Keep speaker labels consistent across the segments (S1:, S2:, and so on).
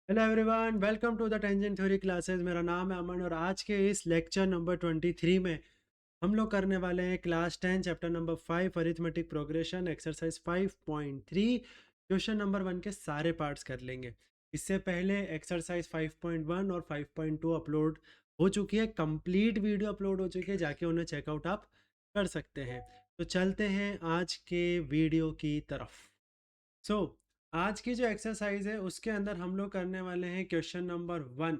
S1: Hello everyone, welcome to the tangent theory classes. मेरा नाम है अमन और आज के इस लेक्चर नंबर 23 में हम लोग करने वाले हैं class 10 chapter number 5 arithmetic progression exercise 5.3 question number 1 के सारे पार्ट्स कर लेंगे। इससे पहले एक्सरसाइज 5.1 और 5.2 अपलोड हो चुकी है, कंप्लीट वीडियो अपलोड हो चुकी है, जाके उन्हें चेकआउट आप कर सकते हैं। तो चलते हैं आज के वीडियो की तरफ। सो आज की जो एक्सरसाइज है उसके अंदर हम लोग करने वाले हैं क्वेश्चन नंबर 1।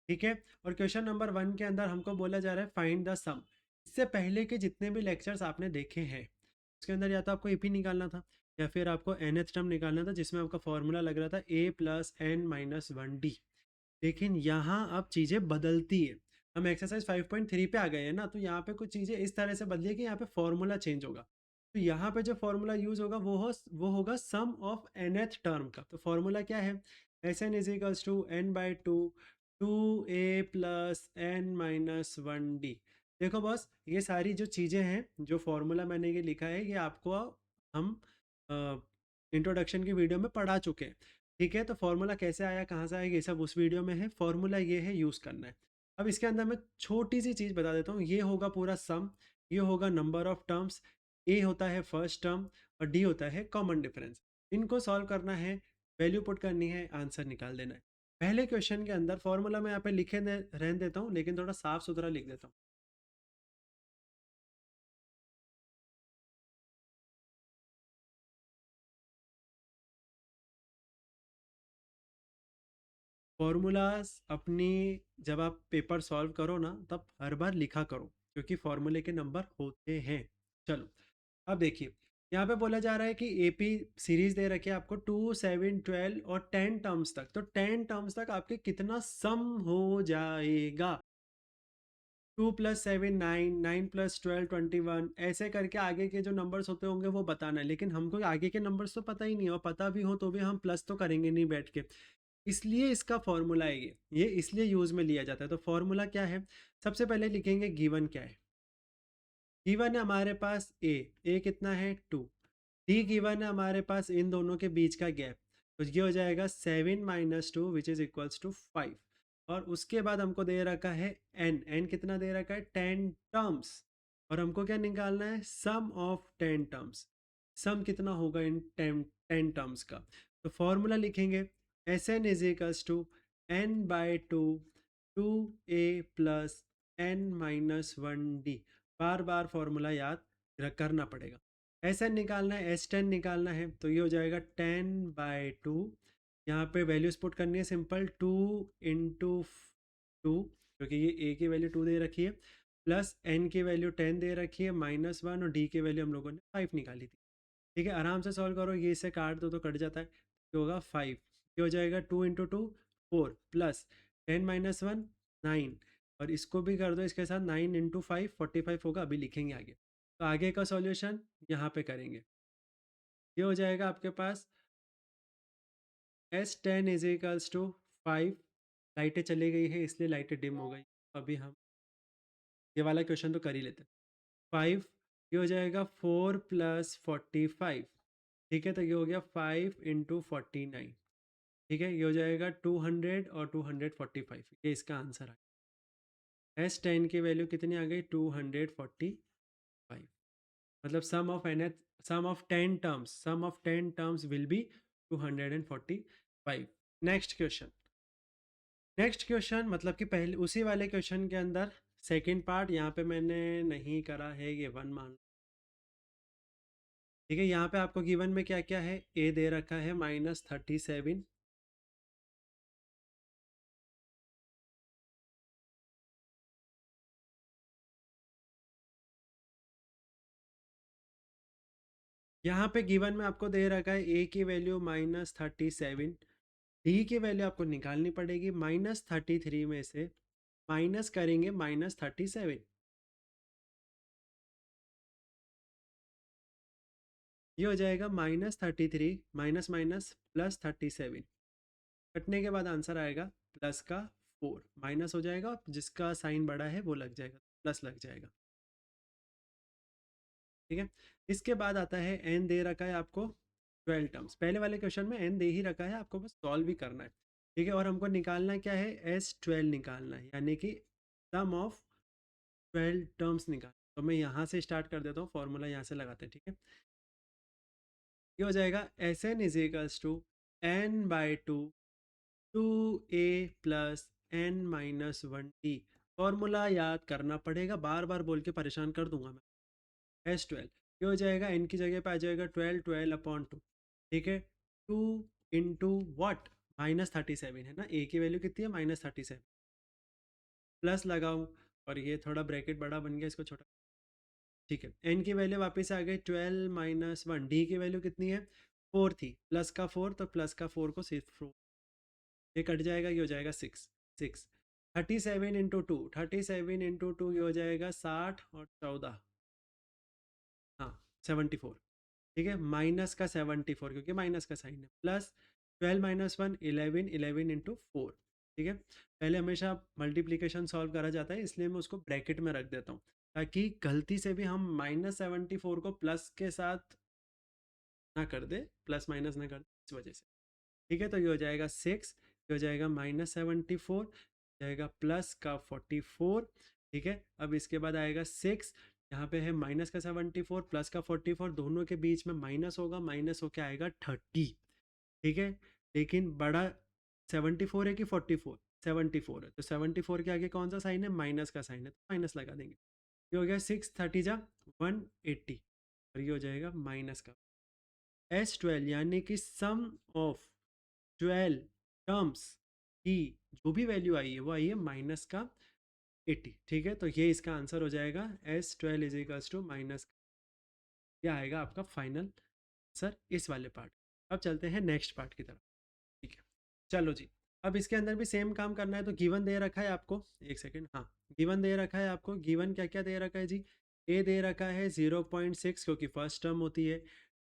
S1: ठीक है, और क्वेश्चन नंबर 1 के अंदर हमको बोला जा रहा है फाइंड द सम। इससे पहले के जितने भी लेक्चर्स आपने देखे हैं उसके अंदर या तो आपको एपी निकालना था या फिर आपको nth टर्म निकालना था, जिसमें आपका फॉर्मूला लग रहा था a plus N minus 1d। लेकिन यहाँ अब चीज़ें बदलती है। हम एक्सरसाइज 5.3 पे आ गए हैं ना, तो यहाँ पे कुछ चीज़ें इस तरह से बदली है कि यहाँ पे फॉर्मूला चेंज होगा। तो यहाँ पे जो फॉर्मूला यूज होगा वो होगा सम ऑफ nth टर्म का। तो फॉर्मूला क्या है? S N is equals to N by two two A plus N minus 1d। देखो बॉस, ये सारी जो चीज़ें हैं, जो फॉर्मूला मैंने ये लिखा है, ये आपको हम इंट्रोडक्शन की वीडियो में पढ़ा चुके हैं। ठीक है, तो फॉर्मूला कैसे आया, कहाँ से आया, ये सब उस वीडियो में है। फॉर्मूला ये है, यूज़ करना है। अब इसके अंदर मैं छोटी सी चीज़ बता देता हूँ। ये होगा पूरा सम, ये होगा नंबर ऑफ टर्म्स, ए होता है फर्स्ट टर्म और डी होता है कॉमन डिफरेंस। इनको सॉल्व करना है, वैल्यू पुट करनी है, आंसर निकाल देना है। पहले क्वेश्चन के अंदर फॉर्मूला मैं यहाँ पे लिखे रहने देता हूँ, लेकिन थोड़ा साफ सुथरा लिख देता हूँ। फॉर्मूलाज अपनी जब आप पेपर सॉल्व करो ना, तब हर बार लिखा करो, क्योंकि फॉर्मूले के नंबर होते हैं। चलो, अब देखिए, यहाँ पे बोला जा रहा है कि एपी सीरीज दे रखी है आपको 2, 7, 12 और 10 टर्म्स तक। तो 10 टर्म्स तक आपके कितना सम हो जाएगा? 2 प्लस 7 9, 9 प्लस 12 21, ऐसे करके आगे के जो नंबर्स होते होंगे वो बताना है। लेकिन हमको आगे के नंबर्स तो पता ही नहीं है, और पता भी हो तो भी हम प्लस तो करेंगे नहीं बैठ के। इसलिए इसका फॉर्मूला है ये इसलिए यूज में लिया जाता है। तो फॉर्मूला क्या है? सबसे पहले लिखेंगे गिवन क्या है। गिवन है हमारे पास ए कितना है 2। डी गिवन है हमारे पास इन दोनों के बीच का गैप, तो ये हो जाएगा 7 minus 2 which is equals to 5। और उसके बाद हमको दे रखा है एन कितना दे रखा है 10 टर्म्स। और हमको क्या निकालना है? सम ऑफ 10 टर्म्स। सम कितना होगा इन 10 टर्म्स का? तो फॉर्मूला लिखेंगे S N is equals to N by two two A plus N minus 1d। बार बार फॉर्मूला याद करना पड़ेगा। एस एन निकालना है, एस 10 निकालना है, तो ये हो जाएगा 10/2। यहाँ पे वैल्यूज पुट करनी है सिंपल, 2 × 2, क्योंकि ये ए की वैल्यू 2 दे रखी है, प्लस एन की वैल्यू 10 दे रखी है, -1, और डी की वैल्यू हम लोगों ने 5 निकाली थी। ठीक है, आराम से सॉल्व करो, ये इसे काट दो तो कट जाता है। ये होगा 5, ये हो जाएगा 2 × 2 4 प्लस 10 - 1 9, और इसको भी कर दो इसके साथ, 9 × 5 45 होगा। अभी लिखेंगे आगे। तो आगे का सॉल्यूशन यहाँ पे करेंगे। ये हो जाएगा आपके पास S10 इज इक्वल्स टू 5। लाइटें चली गई है इसलिए लाइटें डिम हो गई। अभी हम ये वाला क्वेश्चन तो कर ही लेते हैं। 5, ये हो जाएगा 4 प्लस 45। ठीक है, तो ये हो गया 5 × 49। ठीक है, ये हो जाएगा 200 और 245, ये इसका आंसर है। S10 की वैल्यू कितनी आ गई? 245। मतलब sum of 10 terms will be 245। Next question. Next question मतलब कि पहले उसी वाले क्वेश्चन के अंदर सेकंड पार्ट यहाँ पे मैंने नहीं करा है, ये 1 मान लो। ठीक है, यहाँ पे आपको गिवन में क्या क्या है? ए दे रखा है -37। यहाँ पे गिवन में आपको दे रखा है ए की वैल्यू -37, डी की वैल्यू आपको निकालनी पड़ेगी। -33 में से माइनस करेंगे -37। ये हो जाएगा -33 माइनस माइनस +37। कटने के बाद आंसर आएगा प्लस का 4। माइनस हो जाएगा, जिसका साइन बड़ा है वो लग जाएगा, प्लस लग जाएगा। ठीक है, इसके बाद आता है एन दे रखा है आपको 12 टर्म्स। पहले वाले क्वेश्चन में एन दे ही रखा है, आपको बस सॉल्व भी करना है। ठीक है, और हमको निकालना क्या है, S12 निकालना है, यानी कि सम ऑफ 12 टर्म्स निकाल। तो मैं यहाँ से स्टार्ट कर देता हूँ, फॉर्मूला यहाँ से लगाते हैं, ठीक है। ये हो जाएगा Sn is equals to n/2 2a plus n minus 1t। Formula याद करना पड़ेगा, बार बार बोल के परेशान कर दूंगा मैं। S12 ये हो जाएगा, n की जगह पे आ जाएगा 12, 12/2, ठीक है। 2 इंटू वॉट, -37 है ना, a की वैल्यू कितनी है, -37, प्लस लगाऊं, और ये थोड़ा ब्रैकेट बड़ा बन गया, इसको छोटा, ठीक है। n की वैल्यू वापस आ गई 12 माइनस 1, डी की वैल्यू कितनी है, 4 थी, प्लस का 4, तो प्लस का 4 को सिर्फ ये कट जाएगा, ये हो जाएगा 6, 6। 37 इंटू टू ये हो जाएगा 60 और 14, हाँ 74, ठीक है। माइनस का 74 क्योंकि माइनस का साइन है, प्लस 12 - 1 11, 11 इंटू 4, ठीक है। पहले हमेशा मल्टीप्लीकेशन सॉल्व करा जाता है, इसलिए मैं उसको ब्रैकेट में रख देता हूँ, ताकि गलती से भी हम -74 को प्लस के साथ ना कर दे, प्लस माइनस ना कर दे, इस वजह से, ठीक है। तो ये हो जाएगा 6, ये हो जाएगा -74, जाएगा प्लस का 44, ठीक है। अब इसके बाद आएगा 6, यहाँ पे है माइनस का 74 प्लस का 44, दोनों के बीच में माइनस होगा, माइनस होके आएगा 30, ठीक है। लेकिन बड़ा 74 है कि 44, 74 है, तो 74 के आगे कौन सा साइन है, माइनस का साइन है, तो माइनस लगा देंगे। ये हो गया 6 30 जा 180, और ये हो जाएगा माइनस का S12, यानी कि सम ऑफ 12 टर्म्स की जो भी वैल्यू आई है वो आई है माइनस का 80, ठीक है। तो ये इसका आंसर हो जाएगा, S12 is equals to minus, क्या आएगा आपका फाइनल आंसर इस वाले पार्ट। अब चलते हैं नेक्स्ट पार्ट की तरफ, ठीक है। चलो जी, अब इसके अंदर भी सेम काम करना है, तो गिवन दे रखा है आपको, एक सेकेंड, हाँ गिवन दे रखा है आपको, गिवन क्या क्या दे रखा है जी, ए दे रखा है 0.6 क्योंकि फर्स्ट टर्म होती है,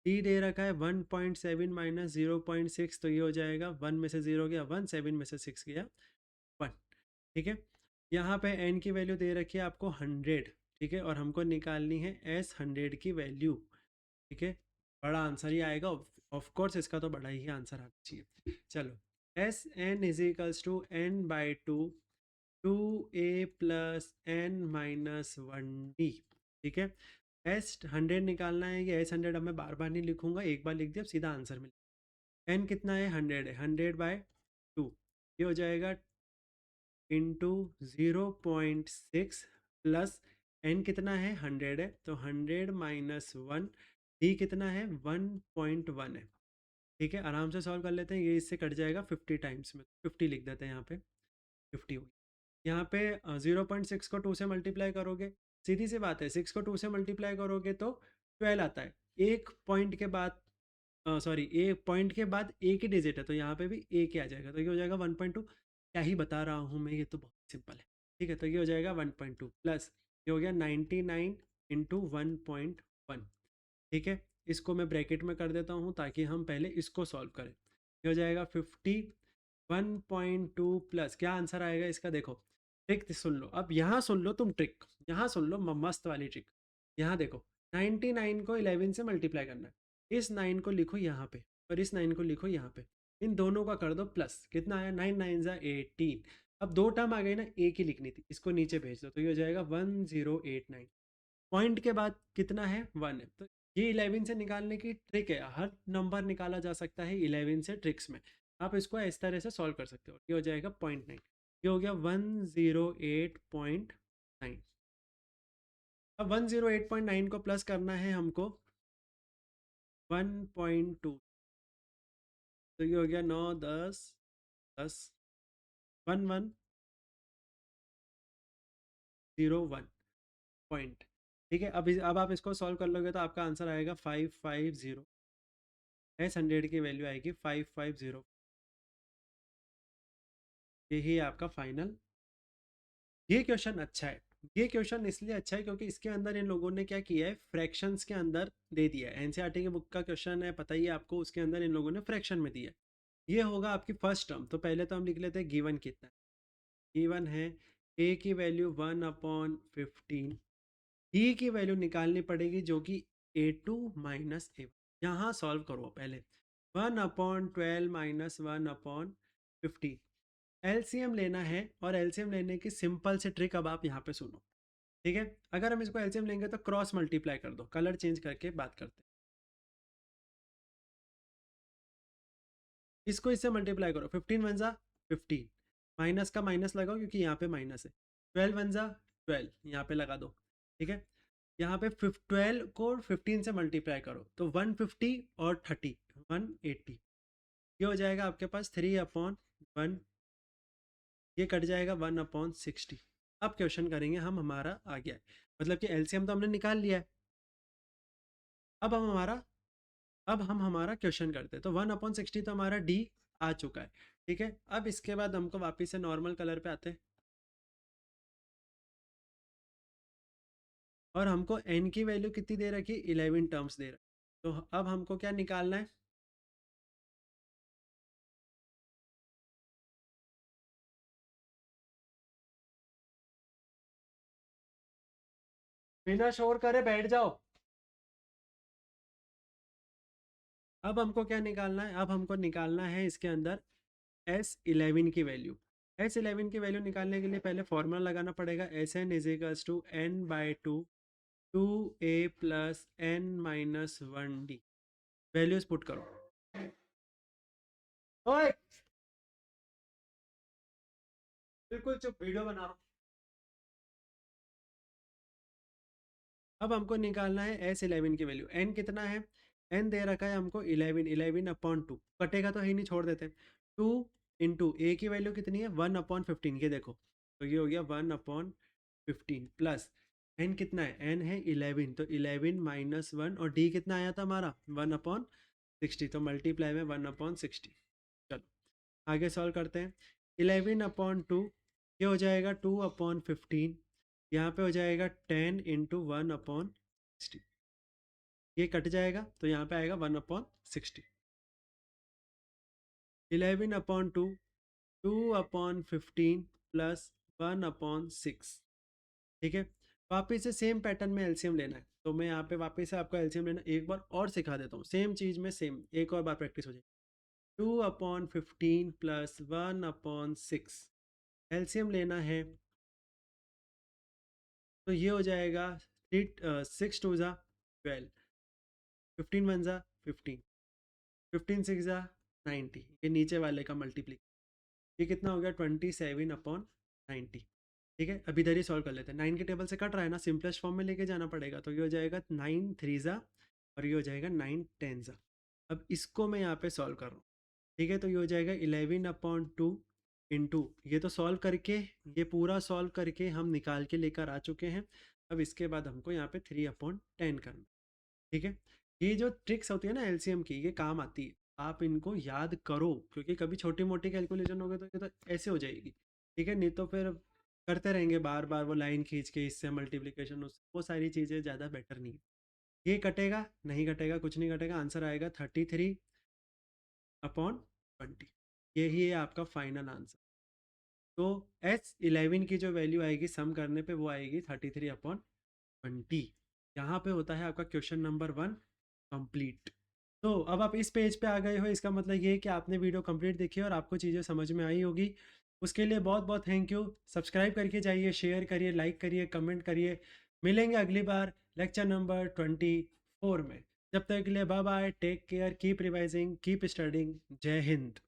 S1: टी दे रखा है 1.7 माइनस 0.6, तो ये हो जाएगा 1 में से 0 गया 1, 7 में से 6 गया 1, ठीक है। यहाँ पे n की वैल्यू दे रखी है आपको 100, ठीक है, और हमको निकालनी है S100 की वैल्यू, ठीक है। बड़ा आंसर ही आएगा, ऑफ कोर्स इसका तो बड़ा ही आंसर आना चाहिए। चलो, Sn is equals to n/2 2a plus n minus 1d, ठीक है। S100 निकालना है, ये S100 अब मैं बार बार नहीं लिखूंगा, एक बार लिख दिया सीधा आंसर मिलेगा। n कितना है, 100 है, 100/2, ये हो जाएगा इंटू 0.6 प्लस n कितना है, 100 है, तो 100 माइनस 1, d कितना है 1.1 है, ठीक है। आराम से सॉल्व कर लेते हैं, ये इससे कट जाएगा 50 टाइम्स में, 50 लिख देते हैं यहाँ पे, 50 हो गया। यहाँ पे 0.6 को 2 से मल्टीप्लाई करोगे, सीधी सी बात है, 6 को 2 से मल्टीप्लाई करोगे तो 12 आता है, एक पॉइंट के बाद, सॉरी एक पॉइंट के बाद एक ही डिजिट है, तो यहाँ पे भी एक ही आ जाएगा, तो ये हो जाएगा 1.2। क्या ही बता रहा हूँ मैं, ये तो बहुत सिंपल है, ठीक है। तो ये हो जाएगा 1.2 प्लस, ये हो गया 99 इंटू 1.1, ठीक है। इसको मैं ब्रैकेट में कर देता हूँ ताकि हम पहले इसको सॉल्व करें। ये हो जाएगा 50, 1.2 प्लस, क्या आंसर आएगा इसका, देखो ट्रिक सुन लो, अब यहाँ सुन लो तुम ट्रिक, यहाँ सुन लो मस्त वाली ट्रिक। यहाँ देखो, 99 को 11 से मल्टीप्लाई करना है, इस 9 को लिखो यहाँ पे और इस 9 को लिखो यहाँ पे, इन दोनों का कर दो प्लस, कितना आया 9 9 जा 18। अब दो टर्म आ गई ना, एक ही लिखनी थी, इसको नीचे भेज दो, तो ये हो जाएगा 1089, पॉइंट के बाद कितना है 1 है, तो ये 11 से निकालने की ट्रिक है, हर नंबर निकाला जा सकता है 11 से ट्रिक्स में, आप इसको इस तरह से सॉल्व कर सकते हो। ये हो जाएगा 0.9, ये हो गया 108.9। अब 108.9 को प्लस करना है हमको 1.2, तो ये हो गया 9 10 10 1101 पॉइंट, ठीक है। अब आप इसको सॉल्व कर लोगे तो आपका आंसर आएगा 550, S100 की वैल्यू आएगी 550, यही आपका फाइनल। ये क्वेश्चन अच्छा है, ये क्वेश्चन इसलिए अच्छा है क्योंकि इसके अंदर इन लोगों ने क्या किया है, फ्रैक्शंस के अंदर दे दिया है, एनसीईआरटी की बुक का क्वेश्चन है, पता ही है आपको, उसके अंदर इन लोगों ने फ्रैक्शन में दिया है। ये होगा आपकी फर्स्ट टर्म, तो पहले तो हम लिख लेते हैं गिवन कितना है, गिवन है a की वैल्यू 1/15, e की वैल्यू निकालनी पड़ेगी जो कि a2 माइनस a1, यहाँ सॉल्व करो पहले, 1/12 माइनस 1/15, 15 एलसीएम लेना है, और एलसीएम लेने की सिंपल से ट्रिक अब आप यहाँ पे सुनो। ठीक है, अगर हम इसको एलसीएम लेंगे तो क्रॉस मल्टीप्लाई कर दो, कलर चेंज करके बात करते हैं। इसको इससे मल्टीप्लाई करो, 15 वन ज़ा 15, माइनस का माइनस लगाओ क्योंकि यहाँ पे माइनस है, 12 वन ज़ा 12 यहाँ पे लगा दो। ठीक है, यहाँ पे 12 को 15 से मल्टीप्लाई करो तो 150 और 30 180, ये हो जाएगा आपके पास 3/1, ये कट जाएगा 1/60। अब क्वेश्चन करेंगे हम, हमारा आ गया है, मतलब कि एलसीएम तो हमने निकाल लिया है। अब हम हमारा अब हम हमारा क्वेश्चन करते हैं, तो 1/60 तो हमारा डी आ चुका है। ठीक है, अब इसके बाद हमको वापिस से नॉर्मल कलर पे आते हैं, और हमको एन की वैल्यू कितनी दे रखी, 11 टर्म्स दे रखी। तो अब हमको क्या निकालना है, बिना शोर करे बैठ जाओ। अब हमको क्या निकालना है, अब हमको निकालना है इसके अंदर S11 की वैल्यू। S11 की वैल्यू निकालने के लिए पहले फॉर्मूला लगाना पड़ेगा, Sn is equals to n/2 2a plus n-1d। Values put करो। ओए बिल्कुल चुप, वीडियो बना रहा हूं। अब हमको निकालना है S11 की वैल्यू, n कितना है, n दे रखा है हमको 11/2, कटेगा तो है ही नहीं, छोड़ देते हैं। 2 इंटू ए की वैल्यू कितनी है, 1/15, ये देखो, तो ये हो गया 1/15 प्लस n कितना है, n है 11, तो 11 माइनस 1, और d कितना आया था हमारा 1/60, तो मल्टीप्लाई में 1/60। चलो आगे सॉल्व करते हैं, 11/2 ये हो जाएगा 2/15, यहाँ पे हो जाएगा 10 इंटू 1/60, ये कट जाएगा तो यहाँ पे आएगा 1/60। 11/2 2/15 प्लस 1/6। ठीक है, वापिस से सेम पैटर्न में एलसीएम लेना है, तो मैं यहाँ पे वापिस से आपको एलसीएम लेना एक बार और सिखा देता हूँ, सेम चीज़ में सेम एक और बार प्रैक्टिस हो जाएगी। 2/15 प्लस 1/6 एलसीएम लेना है, तो ये हो जाएगा 6 2 12, 15 1 15, 15 6 90, ये नीचे वाले का मल्टीप्ली, ये कितना हो गया 27/90। ठीक है, अभी इधर ही सॉल्व कर लेते हैं, 9 के टेबल से कट रहा है ना, सिंपलेस्ट फॉर्म में लेके जाना पड़ेगा, तो ये हो जाएगा 9 3 और ये हो जाएगा 9 10। अब इसको मैं यहाँ पे सॉल्व कर रहा हूँ। ठीक है, तो ये हो जाएगा 11/2 इंटू, ये तो सॉल्व करके, ये पूरा सॉल्व करके हम निकाल के लेकर आ चुके हैं। अब इसके बाद हमको यहाँ पे 3/10 करना। ठीक है, ये जो ट्रिक्स होती है ना एलसीएम की, ये काम आती है, आप इनको याद करो, क्योंकि कभी छोटी मोटी कैलकुलेशन होगी तो ये तो ऐसे हो जाएगी। ठीक है, नहीं तो फिर करते रहेंगे बार बार वो लाइन खींच के, इससे मल्टीप्लिकेशन, उस वो सारी चीज़ें ज़्यादा बेटर नहीं है। ये कटेगा नहीं, कटेगा कुछ नहीं कटेगा, आंसर आएगा 33/20, यही है आपका फाइनल आंसर। तो S11 की जो वैल्यू आएगी सम करने पे वो आएगी 33/20। यहाँ पे होता है आपका क्वेश्चन नंबर 1 कंप्लीट। तो अब आप इस पेज पे आ गए हो, इसका मतलब ये है कि आपने वीडियो कंप्लीट देखी और आपको चीज़ें समझ में आई होगी। उसके लिए बहुत बहुत थैंक यू। सब्सक्राइब करके जाइए, शेयर करिए, लाइक करिए, कमेंट करिए। मिलेंगे अगली बार लेक्चर नंबर 24 में। जब तक के लिए bye bye, take care, keep revising, keep studying. जय हिंद।